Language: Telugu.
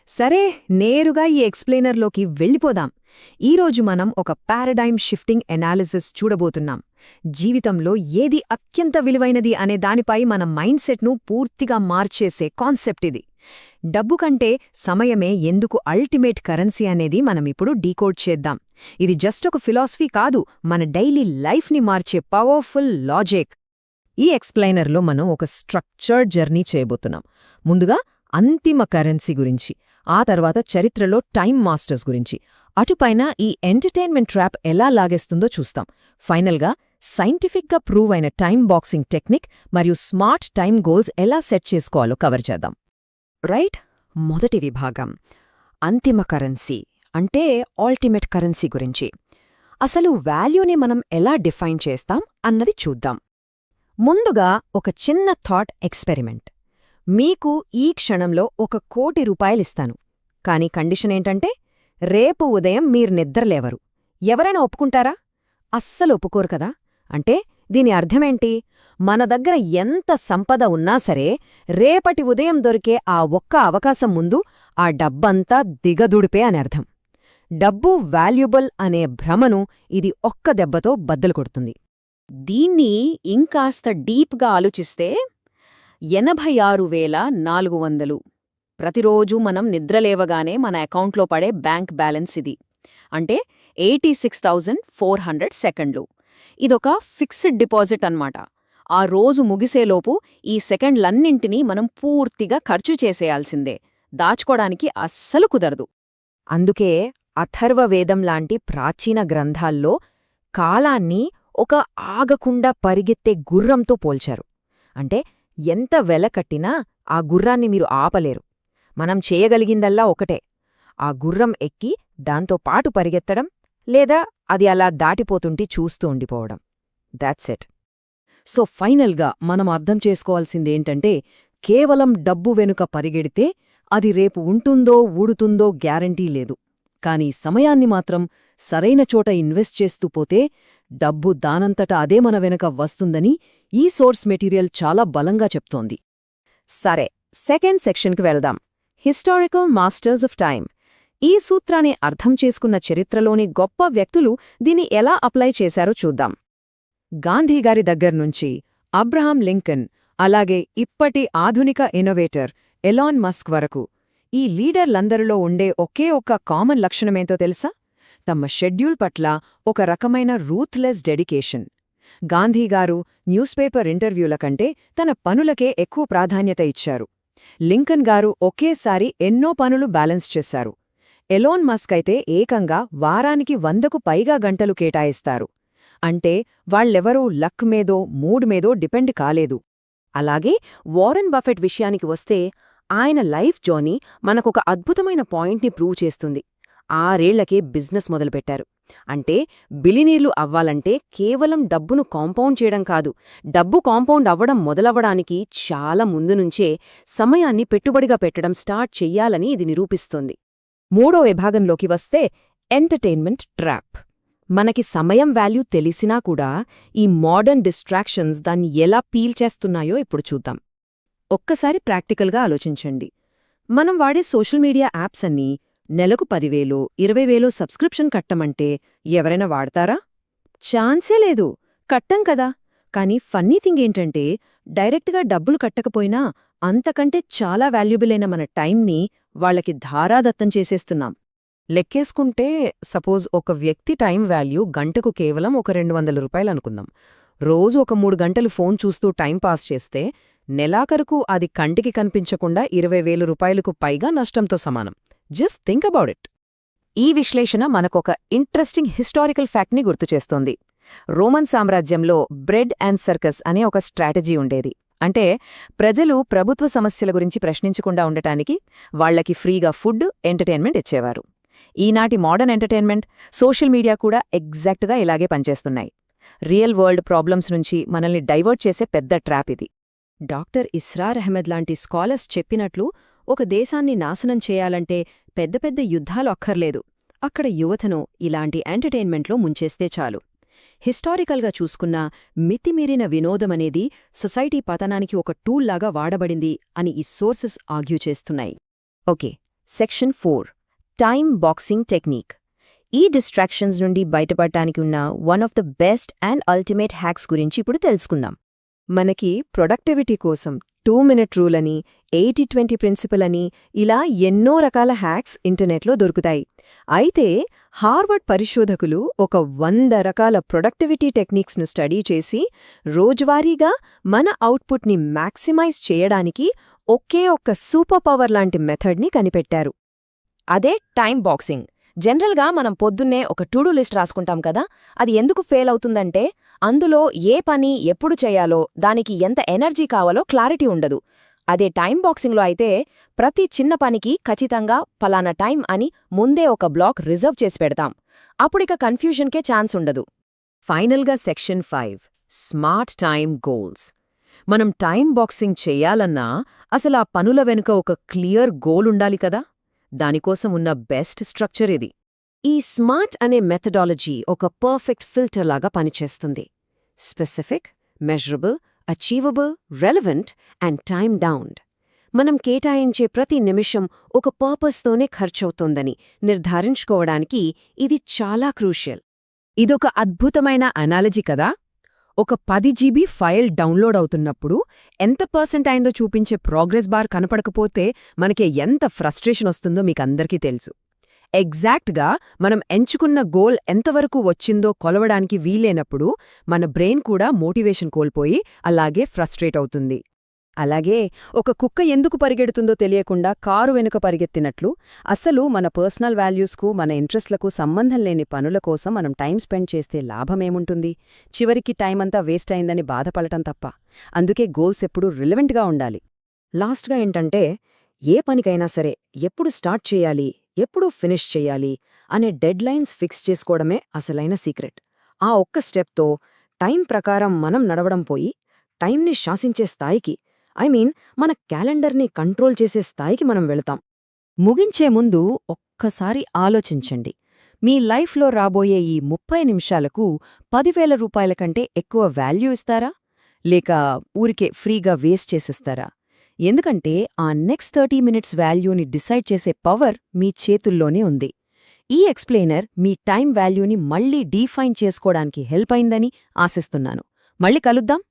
సరే, నేరుగా ఈ ఎక్స్ప్లెయినర్లోకి వెళ్ళిపోదాం. ఈరోజు మనం ఒక పారాడైమ్ షిఫ్టింగ్ ఎనాలిసిస్ చూడబోతున్నాం. జీవితంలో ఏది అత్యంత విలువైనది అనే దానిపై మన మైండ్ సెట్ను పూర్తిగా మార్చేసే కాన్సెప్ట్ ఇది. డబ్బు కంటే సమయమే ఎందుకు అల్టిమేట్ కరెన్సీ అనేది మనమిప్పుడు డీకోడ్ చేద్దాం. ఇది జస్ట్ ఒక ఫిలాసఫీ కాదు, మన డైలీ లైఫ్ని మార్చే పవర్ఫుల్ లాజిక్. ఈ ఎక్స్ప్లెయినర్లో మనం ఒక స్ట్రక్చర్డ్ జర్నీ చేయబోతున్నాం. ముందుగా అంతిమ కరెన్సీ గురించి, ఆ తర్వాత చరిత్రలో టైమ్ మాస్టర్స్ గురించి, అటుపైన ఈ ఎంటర్టైన్మెంట్ ట్రాప్ ఎలా లాగేస్తుందో చూస్తాం. ఫైనల్గా సైంటిఫిక్గా ప్రూవ్ అయిన టైమ్ బాక్సింగ్ టెక్నిక్ మరియు స్మార్ట్ టైమ్ గోల్స్ ఎలా సెట్ చేసుకోవాలో కవర్ చేద్దాం. రైట్, మొదటి విభాగం అంతిమ కరెన్సీ అంటే ఆల్టిమేట్ కరెన్సీ గురించి. అసలు వాల్యూని మనం ఎలా డిఫైన్ చేస్తాం అన్నది చూద్దాం. ముందుగా ఒక చిన్న థాట్ ఎక్స్పెరిమెంట్. మీకు ఈ క్షణంలో 1,00,00,000 రూపాయలిస్తాను, కానీ కండిషన్ ఏంటంటే రేపు ఉదయం మీరు నిద్రలేవరు. ఎవరైనా ఒప్పుకుంటారా? అస్సలు ఒప్పుకోరు కదా. అంటే దీని అర్థమేంటి? మన దగ్గర ఎంత సంపద ఉన్నా సరే రేపటి ఉదయం దొరికే ఆ ఒక్క అవకాశం ముందు ఆ డబ్బంతా దిగదుడిపే అని అర్థం. డబ్బు వాల్యుబుల్ అనే భ్రమను ఇది ఒక్క దెబ్బతో బద్దలు కొడుతుంది. దీన్ని ఇంకాస్త డీప్గా ఆలోచిస్తే 86,400 ప్రతిరోజూ మనం నిద్రలేవగానే మన అకౌంట్లో పడే బ్యాంక్ బ్యాలెన్స్ ఇది. అంటే 86,400 సెకండ్లు. ఇదొక ఫిక్స్డ్ డిపాజిట్ అన్నమాట. ఆ రోజు ముగిసేలోపు ఈ సెకండ్లన్నింటినీ మనం పూర్తిగా ఖర్చు చేసేయాల్సిందే. దాచుకోడానికి అస్సలు కుదరదు. అందుకే అథర్వవేదం లాంటి ప్రాచీన గ్రంథాల్లో కాలాన్ని ఒక ఆగకుండా పరిగెత్తే గుర్రంతో పోల్చారు. అంటే ఎంత వెల కట్టినా ఆ గుర్రాన్ని మీరు ఆపలేరు. మనం చేయగలిగిందల్లా ఒకటే, ఆ గుర్రం ఎక్కి దాంతో పాటు పరిగెత్తడం, లేదా అది అలా దాటిపోతుంటే చూస్తూ ఉండిపోవడం. That's it. సో ఫైనల్గా మనం అర్థం చేసుకోవాల్సిందేంటంటే, కేవలం డబ్బు వెనుక పరిగెడితే అది రేపు ఉంటుందో ఊడుతుందో గ్యారంటీ లేదు. కానీ సమయాన్ని మాత్రం సరైన చోట ఇన్వెస్ట్ చేస్తూ పోతే డబ్బు దానంతట అదే మన వెనుక వస్తుందని ఈ సోర్స్ మెటీరియల్ చాలా బలంగా చెప్తోంది. సరే, సెకండ్ సెక్షన్కి వెళ్దాం. Historical masters of time. ఈ సూత్రాన్ని అర్థం చేసుకున్న చరిత్రలోని గొప్ప వ్యక్తులు దీన్ని ఎలా అప్లై చేశారో చూద్దాం. గాంధీగారి దగ్గర్నుంచి అబ్రహాం లింకన్, అలాగే ఇప్పటి ఆధునిక ఇన్నోవేటర్ ఎలాన్ మస్క్ వరకు ఈ లీడర్లందరిలో ఉండే ఒకే ఒక్క కామన్ లక్షణమేంతో తెలుసా? తమ షెడ్యూల్ పట్ల ఒక రకమైన రూత్లెస్ డెడికేషన్. గాంధీగారు న్యూస్ పేపర్ ఇంటర్వ్యూల కంటే తన పనులకే ఎక్కువ ప్రాధాన్యత ఇచ్చారు. లింకన్ గారు ఒకేసారి ఎన్నో పనులు బ్యాలెన్స్ చేశారు. ఎలాన్ మస్క్ అయితే ఏకంగా వారానికి 100కు పైగా గంటలు కేటాయిస్తారు. అంటే వాళ్ళెవరూ లక్ మీదో మూడ్ మీదో డిపెండ్ కాలేదు. అలాగే వారెన్ బఫెట్ విషయానికి వస్తే ఆయన లైఫ్ జర్నీ మనకొక అద్భుతమైన పాయింట్ని ప్రూవ్ చేస్తుంది. 6 ఏళ్లకే బిజినెస్ మొదలుపెట్టారు. అంటే బిలినీర్లు అవ్వాలంటే కేవలం డబ్బును కాంపౌండ్ చేయడం కాదు, డబ్బు కాంపౌండ్ అవ్వడం మొదలవ్వడానికి చాలా ముందు నుంచే సమయాన్ని పెట్టుబడిగా పెట్టడం స్టార్ట్ చెయ్యాలని ఇది నిరూపిస్తుంది. మూడో విభాగంలోకి వస్తే ఎంటర్టైన్మెంట్ ట్రాప్. మనకి సమయం వాల్యూ తెలిసినా కూడా ఈ మోడర్న్ డిస్ట్రాక్షన్స్ దాన్ని ఎలా పీల్ చేస్తున్నాయో ఇప్పుడు చూద్దాం. ఒక్కసారి ప్రాక్టికల్గా ఆలోచించండి. మనం వాడే సోషల్ మీడియా యాప్స్ అన్నీ నెలకు 10,000, 20,000 సబ్స్క్రిప్షన్ కట్టమంటే ఎవరైనా వాడతారా? ఛాన్సే లేదు. కట్టం కదా. కానీ ఫన్నీ థింగ్ ఏంటంటే డైరెక్ట్గా డబ్బులు కట్టకపోయినా అంతకంటే చాలా వాల్యుబులైన మన టైంని వాళ్లకి ధారాదత్తం చేసేస్తున్నాం. లెక్కేసుకుంటే సపోజ్ ఒక వ్యక్తి టైం వాల్యూ గంటకు కేవలం ఒక 200 రూపాయలనుకుందాం. రోజు ఒక 3 గంటలు ఫోన్ చూస్తూ టైం పాస్ చేస్తే నెలాఖరుకు అది కంటికి కనిపించకుండా 20,000 రూపాయలకు పైగా నష్టంతో సమానం. Just think about it. ఈ విశ్లేషణ మనకొక ఇంట్రెస్టింగ్ హిస్టారికల్ ఫ్యాక్ట్ని గుర్తుచేస్తోంది. రోమన్ సామ్రాజ్యంలో బ్రెడ్ అండ్ సర్కస్ అనే ఒక స్ట్రాటజీ ఉండేది. అంటే ప్రజలు ప్రభుత్వ సమస్యల గురించి ప్రశ్నించకుండా ఉండటానికి వాళ్లకి ఫ్రీగా ఫుడ్, ఎంటర్టైన్మెంట్ ఇచ్చేవారు. ఈనాటి మోడర్న్ ఎంటర్టైన్మెంట్, సోషల్ మీడియా కూడా ఎగ్జాక్ట్గా ఇలాగే పనిచేస్తున్నాయి. రియల్ వరల్డ్ ప్రాబ్లమ్స్ నుంచి మనల్ని డైవర్ట్ చేసే పెద్ద ట్రాప్ ఇది. డాక్టర్ ఇస్రార్ అహ్మద్ లాంటి స్కాలర్స్ చెప్పినట్లు ఒక దేశాన్ని నాశనం చేయాలంటే పెద్ద పెద్ద యుద్ధాలు అక్కర్లేదు. అక్కడ యువతను ఇలాంటి ఎంటర్టైన్మెంట్లో ముంచేస్తే చాలు. హిస్టారికల్గా చూసుకున్నా మితిమీరిన వినోదమనేది సొసైటీ పతనానికి ఒక టూల్లాగా వాడబడింది అని ఈ సోర్సెస్ ఆర్గ్యూ చేస్తున్నాయి. Okay, section 4 time boxing technique. ఈ డిస్ట్రాక్షన్స్ నుండి బయటపడటానికి ఉన్న one of the best and ultimate hacks గురించి ఇప్పుడు తెలుసుకుందాం. మనకి ప్రొడక్టివిటీ కోసం 2-minute రూల్ అని 80-20 ప్రిన్సిపల్ అని ఇలా ఎన్నో రకాల హ్యాక్స్ ఇంటర్నెట్లో దొరుకుతాయి. అయితే హార్వర్డ్ పరిశోధకులు ఒక 100 రకాల ప్రొడక్టివిటీ టెక్నిక్స్ను స్టడీ చేసి రోజువారీగా మన అవుట్పుట్ని మ్యాక్సిమైజ్ చేయడానికి ఒకే ఒక్క సూపర్ పవర్ లాంటి మెథడ్ని కనిపెట్టారు. అదే టైమ్ బాక్సింగ్. జనరల్గా మనం పొద్దున్నే ఒక టు-డూ లిస్ట్ రాసుకుంటాం కదా, అది ఎందుకు ఫెయిల్ అవుతుందంటే అందులో ఏ పని ఎప్పుడు చేయాలో, దానికి ఎంత ఎనర్జీ కావాలో క్లారిటీ ఉండదు. అదే టైమ్ బాక్సింగ్లో అయితే ప్రతి చిన్న పనికి ఖచ్చితంగా పలానా టైం అని ముందే ఒక బ్లాక్ రిజర్వ్ చేసి పెడతాం. అప్పుడిక కన్ఫ్యూజన్కే ఛాన్స్ ఉండదు. ఫైనల్గా సెక్షన్ 5 స్మార్ట్ టైమ్ గోల్స్. మనం టైమ్ బాక్సింగ్ చెయ్యాలన్నా అసలు ఆ పనుల వెనుక ఒక క్లియర్ గోల్ ఉండాలి కదా. దానికోసం ఉన్న బెస్ట్ స్ట్రక్చర్ ఇది. ఈ స్మార్ట్ అనే మెథడాలజీ ఒక పర్ఫెక్ట్ ఫిల్టర్ లాగా పనిచేస్తుంది. Specific, measurable, achievable, relevant and time bound. మనం కేటాయించే ప్రతి నిమిషం ఒక పర్పస్తోనే ఖర్చవుతోందని నిర్ధారించుకోవడానికి ఇది చాలా క్రూషియల్. ఇదొక అద్భుతమైన అనాలజీ కదా. ఒక 10 GB ఫైల్ డౌన్లోడ్ అవుతున్నప్పుడు ఎంత % అయిందో చూపించే ప్రోగ్రెస్ బార్ కనపడకపోతే మనకి ఎంత ఫ్రస్ట్రేషన్ వస్తుందో మీకందరికీ తెలుసు. ఎగ్జాక్ట్గా మనం ఎంచుకున్న గోల్ ఎంతవరకు వచ్చిందో కొలవడానికి వీలేనప్పుడు మన బ్రెయిన్ కూడా మోటివేషన్ కోల్పోయి అలాగే ఫ్రస్ట్రేట్ అవుతుంది. అలాగే ఒక కుక్క ఎందుకు పరిగెడుతుందో తెలియకుండా కారు వెనుక పరిగెత్తినట్లు అసలు మన పర్సనల్ వాల్యూస్కు, మన ఇంట్రెస్ట్లకు సంబంధం లేని పనుల కోసం మనం టైం స్పెండ్ చేస్తే లాభమేముంటుంది? చివరికి టైం అంతా వేస్ట్ అయిందని బాధపడటం తప్ప. అందుకే గోల్స్ ఎప్పుడూ రిలవెంట్గా ఉండాలి. లాస్ట్గా ఏంటంటే, ఏ పనికైనా సరే ఎప్పుడు స్టార్ట్ చేయాలి, ఎప్పుడు ఫినిష్ చేయాలి అనే డెడ్ లైన్స్ ఫిక్స్ చేసుకోవడమే అసలైన సీక్రెట్. ఆ ఒక్క స్టెప్తో టైం ప్రకారం మనం నడవడం పోయి టైంని శాసించే స్థాయికి, మన క్యాలెండర్ని కంట్రోల్ చేసే స్థాయికి మనం వెళతాం. ముగించే ముందు ఒక్కసారి ఆలోచించండి. మీ లైఫ్లో రాబోయే ఈ 30 నిమిషాలకు 10,000 రూపాయల కంటే ఎక్కువ వాల్యూ ఇస్తారా? లేక ఊరికే ఫ్రీగా వేస్ట్ చేసేస్తారా? ఎందుకంటే ఆ నెక్స్ట్ 30 మినిట్స్ వాల్యూని డిసైడ్ చేసే పవర్ మీ చేతుల్లోనే ఉంది. ఈ ఎక్స్ప్లెయినర్ మీ టైం వాల్యూని మళ్లీ డీఫైన్ చేసుకోవడానికి హెల్ప్ అయిందని ఆశిస్తున్నాను. మళ్ళీ కలుద్దాం.